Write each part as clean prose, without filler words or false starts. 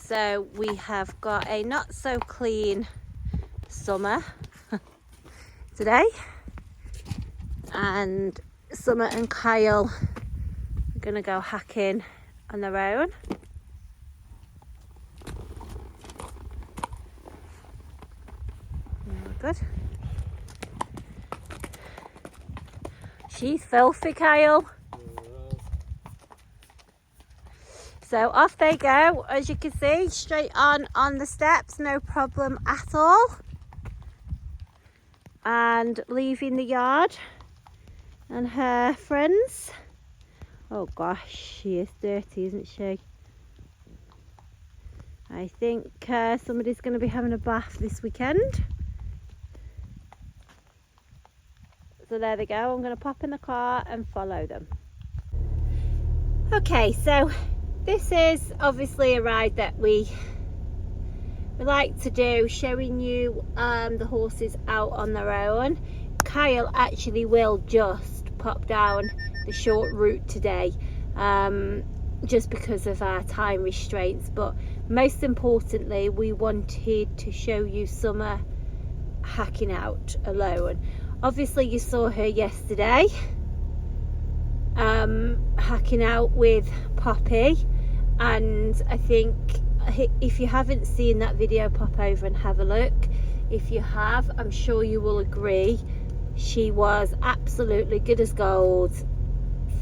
So we have got a not so clean summer today, and Summer and Kyle are gonna go hacking on their own. Good. She's filthy, Kyle. So off they go, as you can see, straight on the steps, no problem at all. And leaving the yard and her friends. Oh gosh, she is dirty, isn't she? I think somebody's going to be having a bath this weekend. So there they go. I'm going to pop in the car and follow them. Okay, so this is obviously a ride that we like to do, showing you the horses out on their own. Kyle actually will just pop down the short route today, just because of our time restraints, but most importantly we wanted to show you Summer hacking out alone. Obviously you saw her yesterday hacking out with Poppy, and I think if you haven't seen that video, pop over and have a look. If you have, I'm sure you will agree she was absolutely good as gold,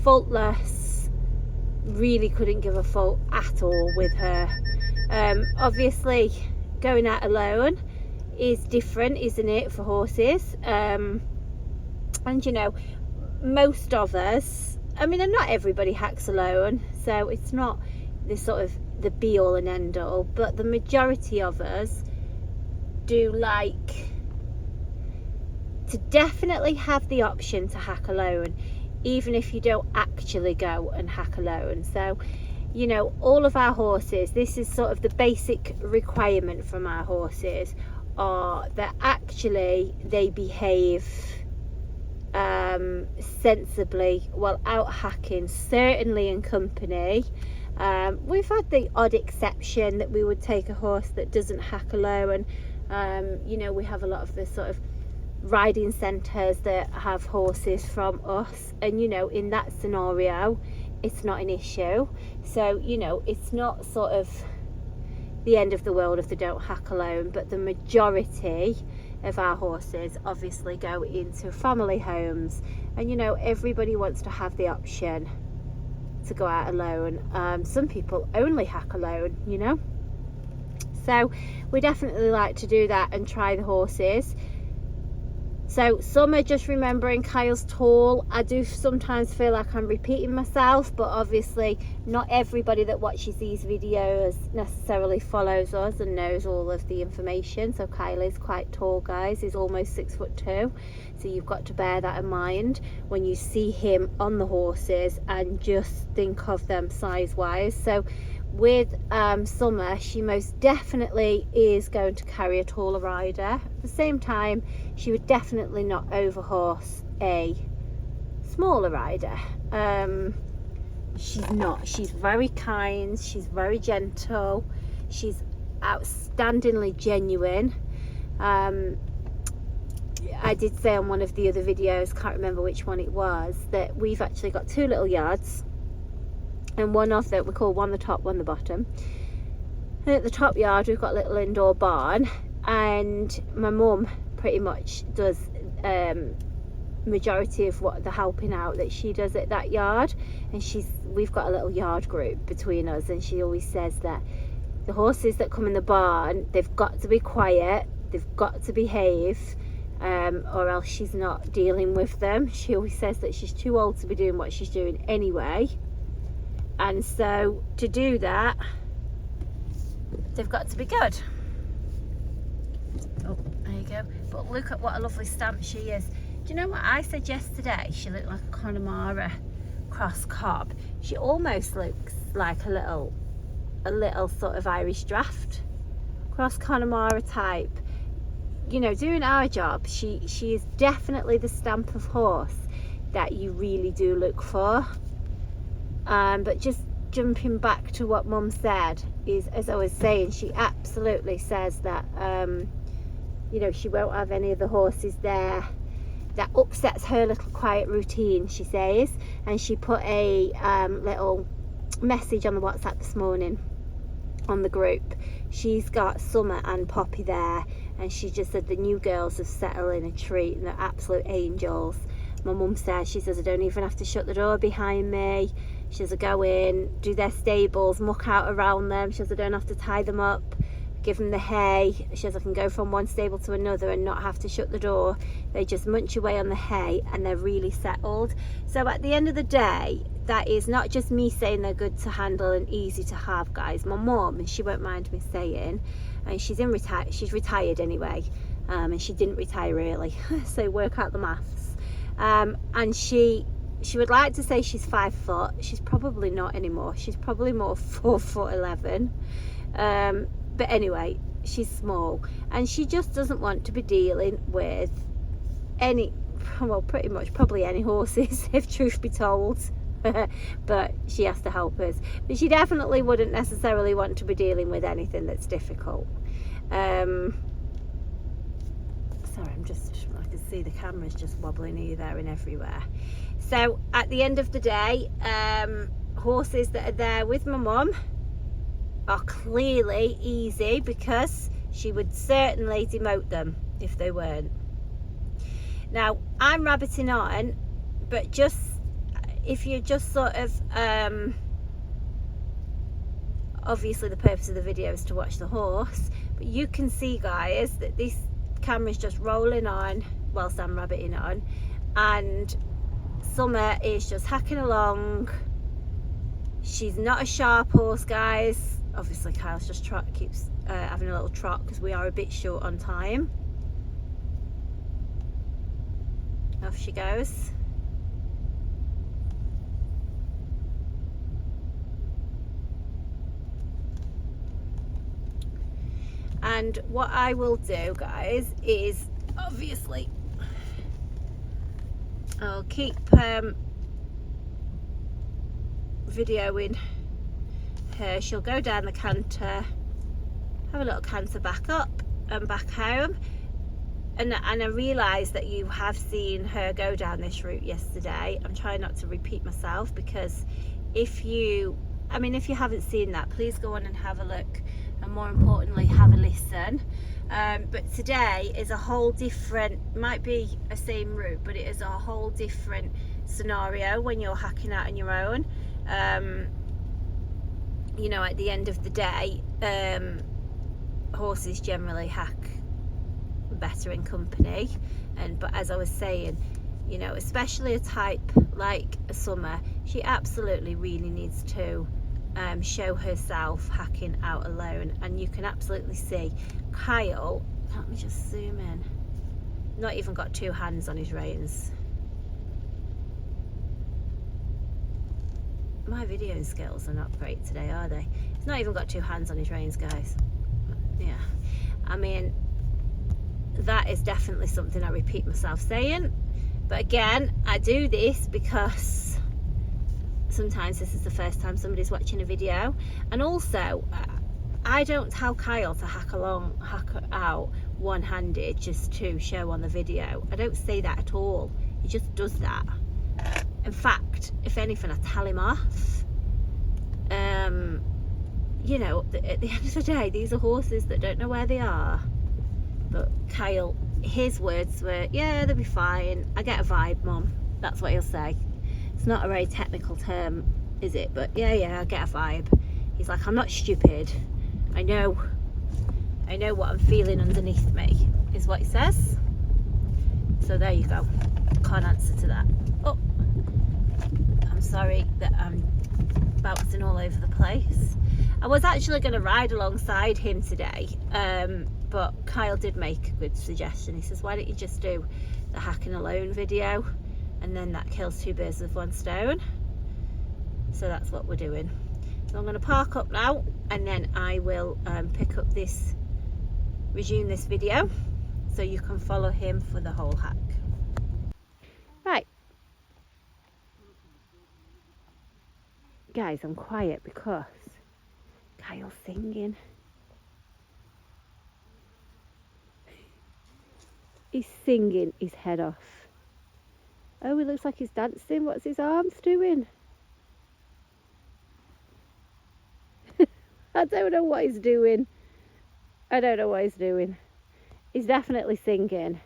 faultless, really couldn't give a fault at all with her. Obviously going out alone is different, isn't it, for horses? And you know, most of us, I mean, and not everybody hacks alone, so it's not the sort of the be all and end all, but the majority of us do like to definitely have the option to hack alone, even if you don't actually go and hack alone. So, you know, all of our horses, this is sort of the basic requirement from our horses, are that actually they behave sensibly while out hacking, certainly in company. We've had the odd exception that we would take a horse that doesn't hack alone, and you know, we have a lot of the sort of riding centres that have horses from us, and you know, in that scenario it's not an issue. So you know, it's not sort of the end of the world if they don't hack alone, but the majority of our horses obviously go into family homes, and you know, everybody wants to have the option to go out alone. Some people only hack alone, you know, so we definitely like to do that and try the horses. So Summer, just remembering Kyle's tall. I do sometimes feel like I'm repeating myself, but obviously not everybody that watches these videos necessarily follows us and knows all of the information. So Kyle is quite tall, guys. He's almost 6'2", so you've got to bear that in mind when you see him on the horses and just think of them size wise. So with Summer, she most definitely is going to carry a taller rider. At the same time, she would definitely not overhorse a smaller rider. She's not. She's very kind, she's very gentle, she's outstandingly genuine. I did say on one of the other videos, can't remember which one it was, that we've actually got two little yards, and one of them we call one the top, one the bottom. And at the top yard we've got a little indoor barn, and my mum pretty much does majority of what the helping out that she does at that yard, and we've got a little yard group between us, and she always says that the horses that come in the barn, they've got to be quiet, they've got to behave, or else she's not dealing with them. She always says that she's too old to be doing what she's doing anyway, and so to do that they've got to be good. Oh, there you go. But look at what a lovely stamp she is. Do you know what I said yesterday? She looked like a Connemara cross cob. She almost looks like a little sort of Irish draft cross Connemara type. You know, doing our job, she is definitely the stamp of horse that you really do look for. But just jumping back to what Mum said, is, as I was saying, she absolutely says that you know, she won't have any of the horses there. That upsets her little quiet routine, she says. And she put a little message on the WhatsApp this morning on the group. She's got Summer and Poppy there, and she just said the new girls have settled in a treat and they're absolute angels. My mum says, she says, I don't even have to shut the door behind me. She says, I go in, do their stables, muck out around them. She says, I don't have to tie them up, give them the hay. She says, I can go from one stable to another and not have to shut the door. They just munch away on the hay and they're really settled. So at the end of the day, that is not just me saying they're good to handle and easy to have, guys. My mum, and she won't mind me saying, and she's retired anyway, and she didn't retire early, so work out the maths. And she would like to say she's 5 foot. She's probably not anymore. She's probably more 4'11". But anyway, she's small, and she just doesn't want to be dealing with any, well, pretty much probably any horses, if truth be told. But she has to help us. But she definitely wouldn't necessarily want to be dealing with anything that's difficult. Sorry, I'm just, I can see the camera's just wobbling here, there and everywhere. So at the end of the day, horses that are there with my mum are clearly easy, because she would certainly demote them if they weren't. Now I'm rabbiting on, but just if you're just sort of obviously the purpose of the video is to watch the horse, but you can see, guys, that this camera's just rolling on whilst I'm rabbiting on, and Summer is just hacking along. She's not a sharp horse, guys. Obviously Kyle's just keeps having a little trot because we are a bit short on time. Off she goes. And what I will do, guys, is obviously I'll keep videoing her. She'll go down the canter, have a little canter back up and back home, and I realise that you have seen her go down this route yesterday. I'm trying not to repeat myself, because if you haven't seen that, please go on and have a look, and more importantly have a listen. But today is a whole different, might be a same route, but it is a whole different scenario when you're hacking out on your own. You know, at the end of the day, horses generally hack better in company, but as I was saying, you know, especially a type like a Summer, she absolutely really needs to show herself hacking out alone. And you can absolutely see Kyle, let me just zoom in, not even got 2 hands on his reins. My videoing skills are not great today, are they? He's not even got 2 hands on his reins, guys. Yeah, I mean, that is definitely something I repeat myself saying, but again, I do this because sometimes this is the first time somebody's watching a video, and also I don't tell Kyle to hack out one-handed just to show on the video. I don't say that at all. He just does that. In fact, if anything, I tell him off. You know, at the end of the day, these are horses that don't know where they are. But Kyle, his words were, yeah, they'll be fine. I get a vibe, Mum. That's what he'll say. It's not a very technical term, is it? But yeah, I get a vibe. He's like, I'm not stupid. I know what I'm feeling underneath me, is what he says. So there you go. Can't answer to that. Oh, I'm sorry that I'm bouncing all over the place. I was actually going to ride alongside him today, but Kyle did make a good suggestion. He says, why don't you just do the hacking alone video, and then that kills 2 birds with 1 stone. So that's what we're doing. So I'm going to park up now, and then I will resume this video, so you can follow him for the whole hack. Right, guys, I'm quiet because Kyle's singing. He's singing his head off. Oh, he looks like he's dancing. What's his arms doing? I don't know what he's doing. I don't know what he's doing. He's definitely singing.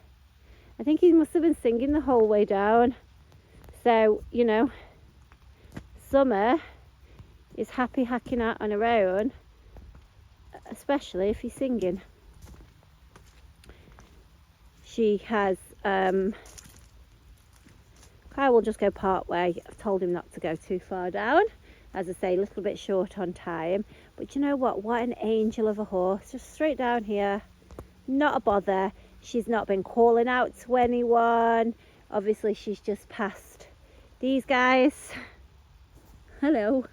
I think he must have been singing the whole way down. So, you know, Summer is happy hacking out on her own, especially if he's singing. She has, Kyle will just go part way. I've told him not to go too far down. As I say, a little bit short on time. But you know what? What an angel of a horse. Just straight down here. Not a bother. She's not been calling out to anyone. Obviously, she's just passed these guys. Hello.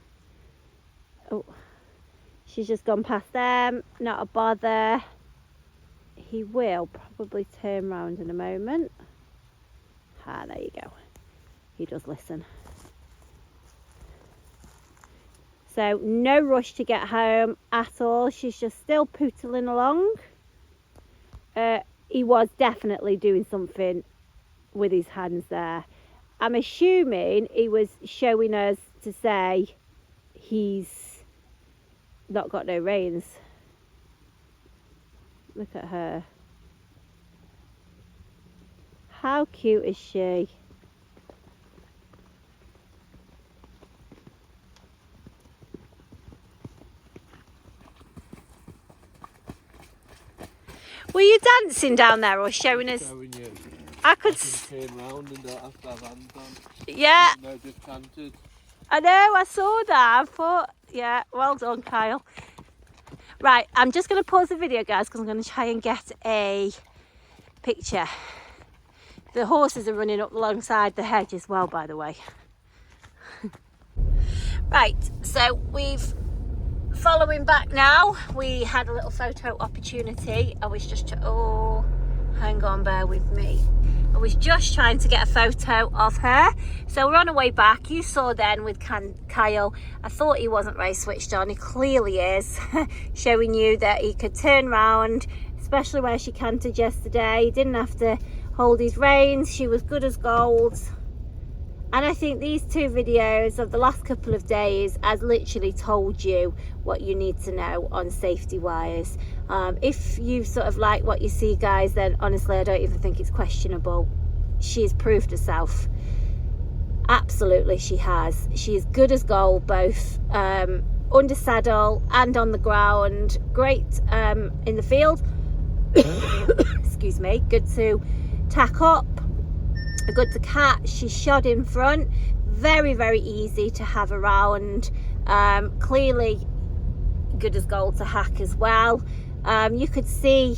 Oh, she's just gone past them. Not a bother. He will probably turn round in a moment. Ah, there you go. He does listen. So no rush to get home at all. She's just still pootling along. He was definitely doing something with his hands there. I'm assuming he was showing us to say he's not got no reins. Look at her. How cute is she? Were you dancing down there or showing us? Showing you. I could turn round and don't have to have hands on. Yeah. No, just canted. I know, I saw that. I thought, yeah, well done, Kyle. Right, I'm just going to pause the video, guys, because I'm going to try and get a picture. The horses are running up alongside the hedge as well, by the way. Right, so we've following back now. We had a little photo opportunity. I was just, oh, hang on, bear with me. I was just trying to get a photo of her. So we're on our way back. You saw then with Kyle, I thought he wasn't very switched on. He clearly is, showing you that he could turn round, especially where she canted yesterday. He didn't have to hold his reins. She was good as gold. And I think these two videos of the last couple of days has literally told you what you need to know on safety wise. If you sort of like what you see, guys, then honestly I don't even think it's questionable. She has proved herself. Absolutely she has. She is good as gold, both under saddle and on the ground. Great in the field. Excuse me. Good to tack up. Good to catch. She's shod in front. Very, very easy to have around. Clearly good as gold to hack as well. You could see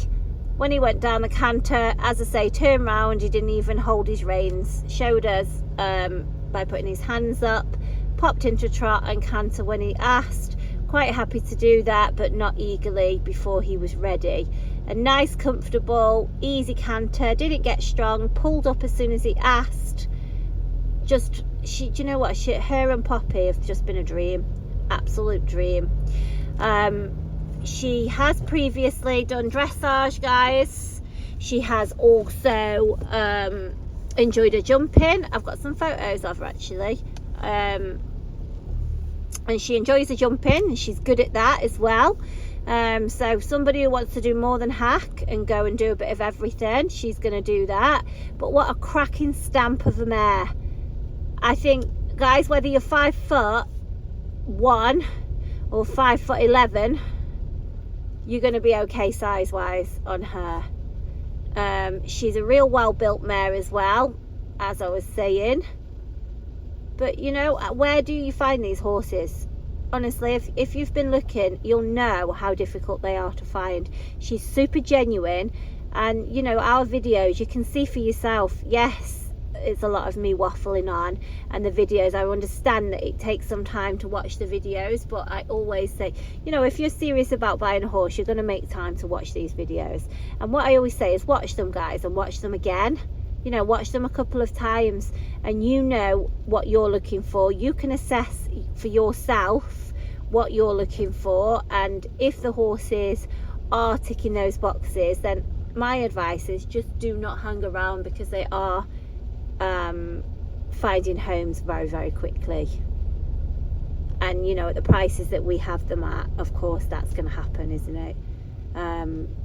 when he went down the canter, as I say, turn round, he didn't even hold his reins. Showed us by putting his hands up, popped into trot and canter when he asked. Quite happy to do that, but not eagerly before he was ready. A nice, comfortable, easy canter. Didn't get strong. Pulled up as soon as he asked. Just, do you know what? Her and Poppy have just been a dream. Absolute dream. She has previously done dressage, guys. She has also enjoyed her jumping. I've got some photos of her actually. And she enjoys the jumping and she's good at that as well. So somebody who wants to do more than hack and go and do a bit of everything, she's going to do that. But what a cracking stamp of a mare. I think, guys, whether you're 5'1" or 5'11", you're going to be okay size wise on her. She's a real well built mare as well, as I was saying. But you know, where do you find these horses? Honestly, if you've been looking, you'll know how difficult they are to find. She's super genuine, and you know, our videos, you can see for yourself. Yes, it's a lot of me waffling on, and the videos, I understand that it takes some time to watch the videos, but I always say, you know, if you're serious about buying a horse, you're going to make time to watch these videos. And what I always say is watch them, guys, and watch them again. You know, watch them a couple of times and you know what you're looking for. You can assess for yourself what you're looking for, and if the horses are ticking those boxes, then my advice is just do not hang around, because they are finding homes very, very quickly. And you know, at the prices that we have them at, of course that's going to happen, isn't it?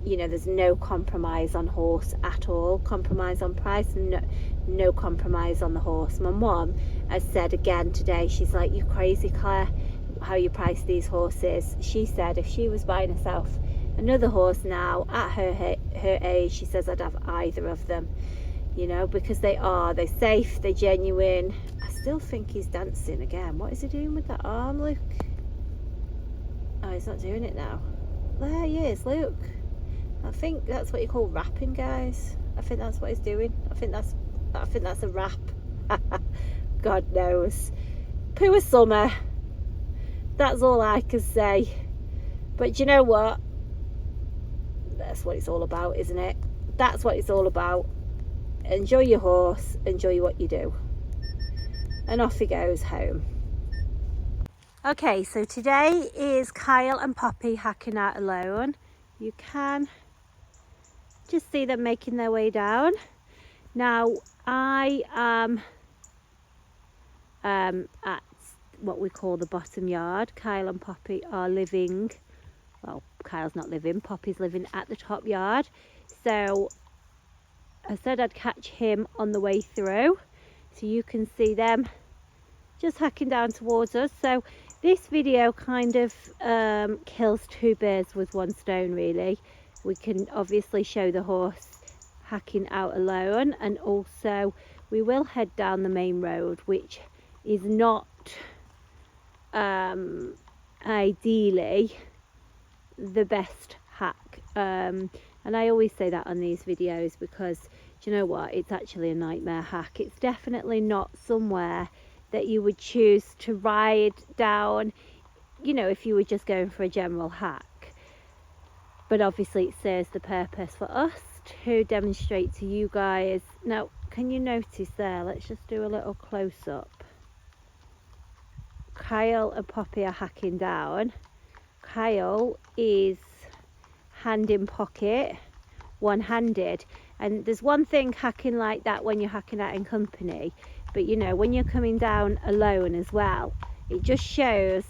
You know, there's no compromise on horse at all. Compromise on price, no compromise on the horse. My mum has said again today, she's like, "You crazy, Claire, how you price these horses." She said if she was buying herself another horse now at her age, she says I'd have either of them, you know, because they're safe, they're genuine. I still think he's dancing again. What is he doing with that arm, Luke? Oh, he's not doing it now. There he is, look. I think that's what you call rapping, guys. I think that's what he's doing. I think that's a rap. God knows. Poor Summer. That's all I can say. But you know what? That's what it's all about, isn't it? That's what it's all about. Enjoy your horse, enjoy what you do. And off he goes home. Okay, so today is Kyle and Poppy hacking out alone. You can just see them making their way down. Now, I am at what we call the bottom yard. Kyle and Poppy are living, well, Kyle's not living, Poppy's living at the top yard. So I said I'd catch him on the way through, so you can see them just hacking down towards us. So this video kind of kills two birds with one stone, really. We can obviously show the horse hacking out alone, and also we will head down the main road, which is not ideally the best hack. And I always say that on these videos because, do you know what, it's actually a nightmare hack. It's definitely not somewhere that you would choose to ride down, you know, if you were just going for a general hack. But obviously it serves the purpose for us to demonstrate to you guys. Now, can you notice there? Let's just do a little close-up. Kyle and Poppy are hacking down. Kyle is hand in pocket, one-handed. And there's one thing hacking like that when you're hacking out in company, but you know, when you're coming down alone as well, it just shows,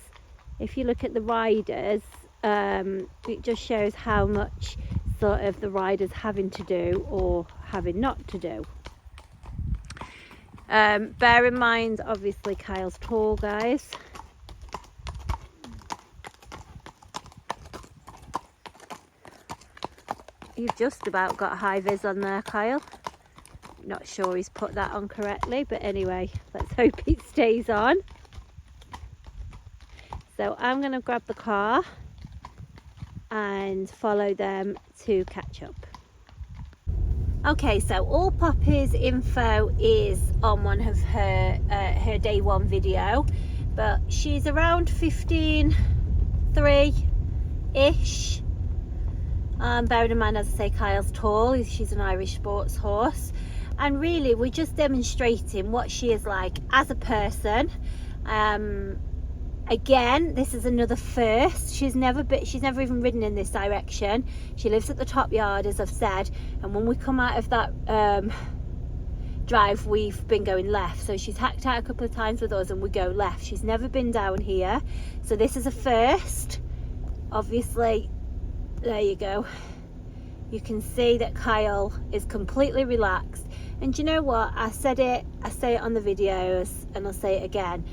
if you look at the riders, it just shows how much sort of the riders having to do or having not to do. Bear in mind, obviously Kyle's tall, guys. You've just about got high vis on there, Kyle. Not sure he's put that on correctly, but anyway, let's hope it stays on. So I'm going to grab the car and follow them to catch up. Okay, so all Poppy's info is on one of her her day one video, but she's around 15.3-ish. Bearing in mind, as I say, Kyle's tall, she's an Irish sports horse, and really we're just demonstrating what she is like as a person. Again, this is another first. She's never even ridden in this direction. She lives at the top yard, as I've said, and when we come out of that drive, we've been going left. So she's hacked out a couple of times with us and we go left. She's never been down here, so this is a first. Obviously, there you go. You can see that Kyle is completely relaxed. And do you know what? I say it on the videos and I'll say it again.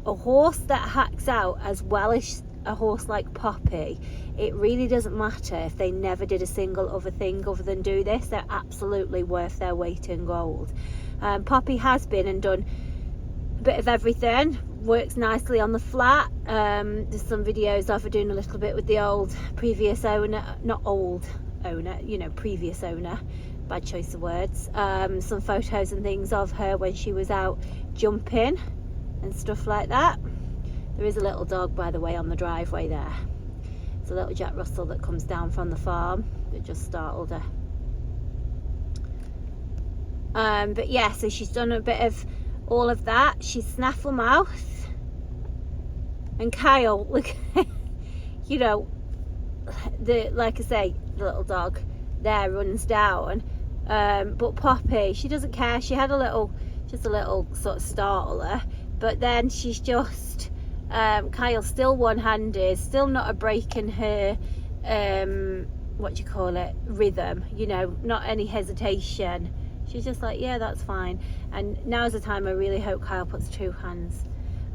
A horse that hacks out as well as a horse like Poppy, it really doesn't matter if they never did a single other thing other than do this. They're absolutely worth their weight in gold. Poppy has been and done a bit of everything. Works nicely on the flat. There's some videos of her doing a little bit with the old previous owner, not old owner, you know, previous owner, bad choice of words. Some photos and things of her when she was out jumping and stuff like that. There is a little dog, by the way, on the driveway there. It's a little Jack Russell that comes down from the farm that just startled her. But yeah, so she's done a bit of all of that. She's snaffle mouth. And Kyle, look, you know, like I say, the little dog there runs down. But Poppy, she doesn't care. She had just a little sort of startler, but then she's just Kyle's still one-handed, still not a break in her what do you call it, rhythm, you know, not any hesitation. She's just like, yeah, that's fine. And now's the time I really hope Kyle puts 2 hands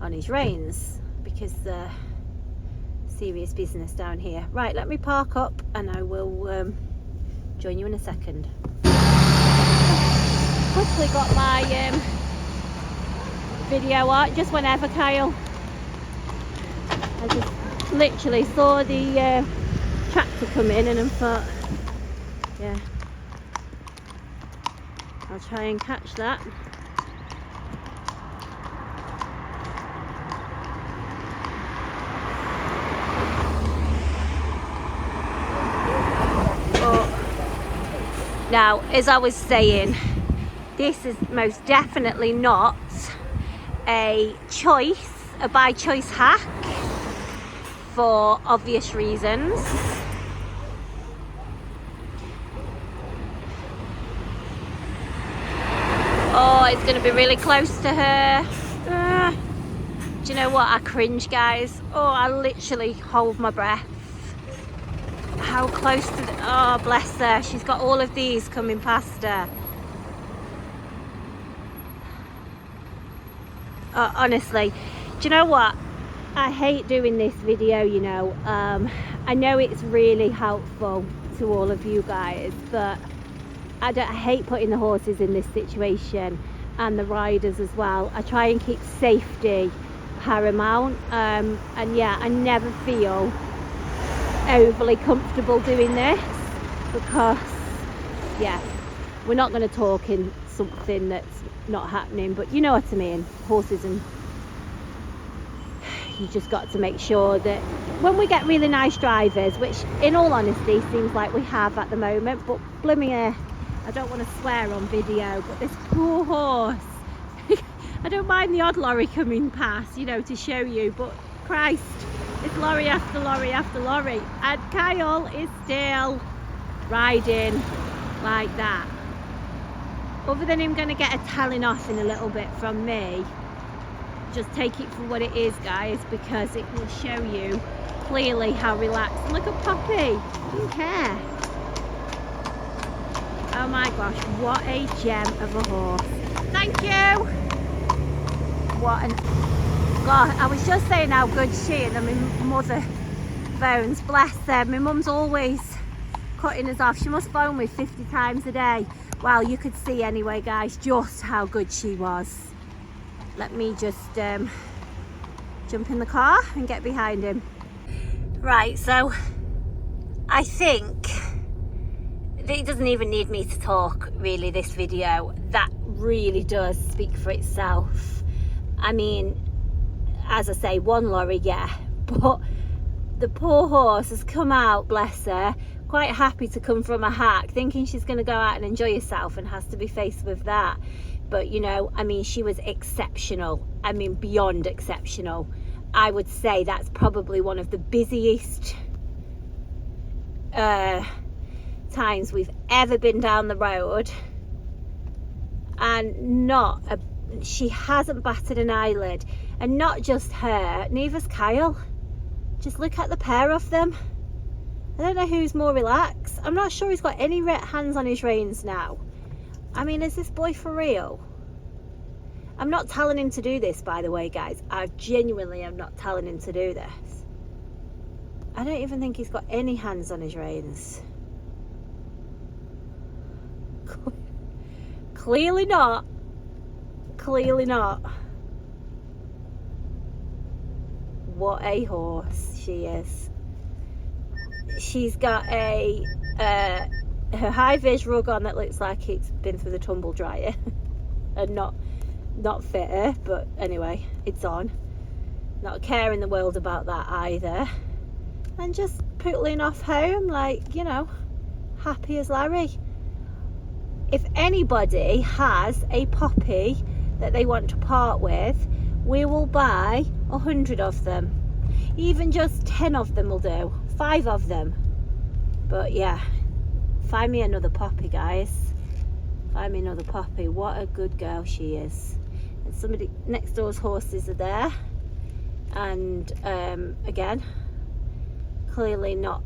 on his reins, because serious business down here. Right, let me park up and I will join you in a second. Quickly got my video out just whenever, Kyle. I just literally saw the tractor come in and I thought, yeah, I'll try and catch that. But now, as I was saying, this is most definitely not a by choice hack, for obvious reasons. Oh, it's going to be really close to her. Do you know what? I cringe, guys. Oh, I literally hold my breath. How close to oh, bless her. She's got all of these coming past her. Honestly, do you know what? I hate doing this video, you know. I know it's really helpful to all of you guys, but I hate putting the horses in this situation, and the riders as well. I try and keep safety paramount, and yeah, I never feel overly comfortable doing this, because yeah, we're not going to talk in something that's not happening, but you know what I mean. Horses, and you just got to make sure that when we get really nice drivers, which in all honesty seems like we have at the moment, but blooming I don't want to swear on video, but this poor horse I don't mind the odd lorry coming past, you know, to show you, but Christ, it's lorry after lorry after lorry, and Kyle is still riding like that. Other than him going to get a telling off in a little bit from me, just take it for what it is, guys, because it will show you clearly how relaxed. Look at Poppy, I don't care. Oh my gosh, what a gem of a horse. Thank you. What an, God, I was just saying how good she and my mother phones, bless her. My mum's always cutting us off. She must phone me 50 times a day. Well, you could see anyway, guys, just how good she was. Let me just jump in the car and get behind him. Right, so I think it doesn't even need me to talk, really, this video. That really does speak for itself. I mean, as I say, one lorry, yeah, but the poor horse has come out, bless her, quite happy to come from a hack, thinking she's going to go out and enjoy herself, and has to be faced with that. But you know, I mean, she was exceptional. I mean, beyond exceptional. I would say that's probably one of the busiest times we've ever been down the road, and she hasn't batted an eyelid. And not just her, neither's Kyle. Just look at the pair of them. I don't know who's more relaxed. I'm not sure he's got any hands on his reins now. I mean, is this boy for real? I'm not telling him to do this, by the way, guys. I genuinely am not telling him to do this. I don't even think he's got any hands on his reins. Clearly not. Clearly not. What a horse she is. She's got her high vis rug on that looks like it's been through the tumble dryer and not fit her, but anyway, it's on. Not a care in the world about that either, and just pootling off home like, you know, happy as Larry. if anybody has a poppy that they want to part with, we will buy 100 of them. Even just 10 of them will do, 5 of them. But yeah, find me another poppy, guys. Find me another poppy. What a good girl she is. And somebody next door's horses are there, and again, clearly not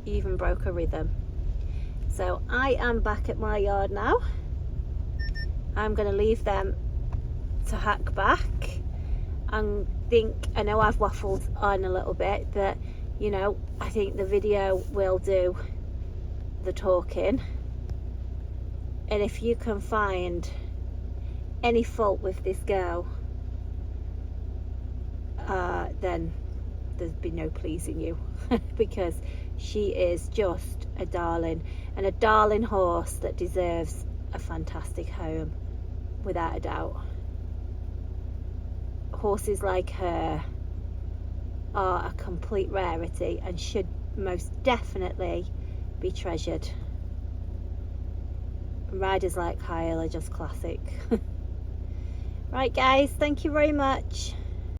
even broke a rhythm. So I am back at my yard now. I'm going to leave them to hack back. And I know I've waffled on a little bit, but you know, I think the video will do the talking. And if you can find any fault with this girl, then there's been no pleasing you. Because she is just a darling, and a darling horse that deserves a fantastic home, without a doubt. Horses like her are a complete rarity and should most definitely be treasured. Riders like Kyle are just classic. Right guys, thank you very much.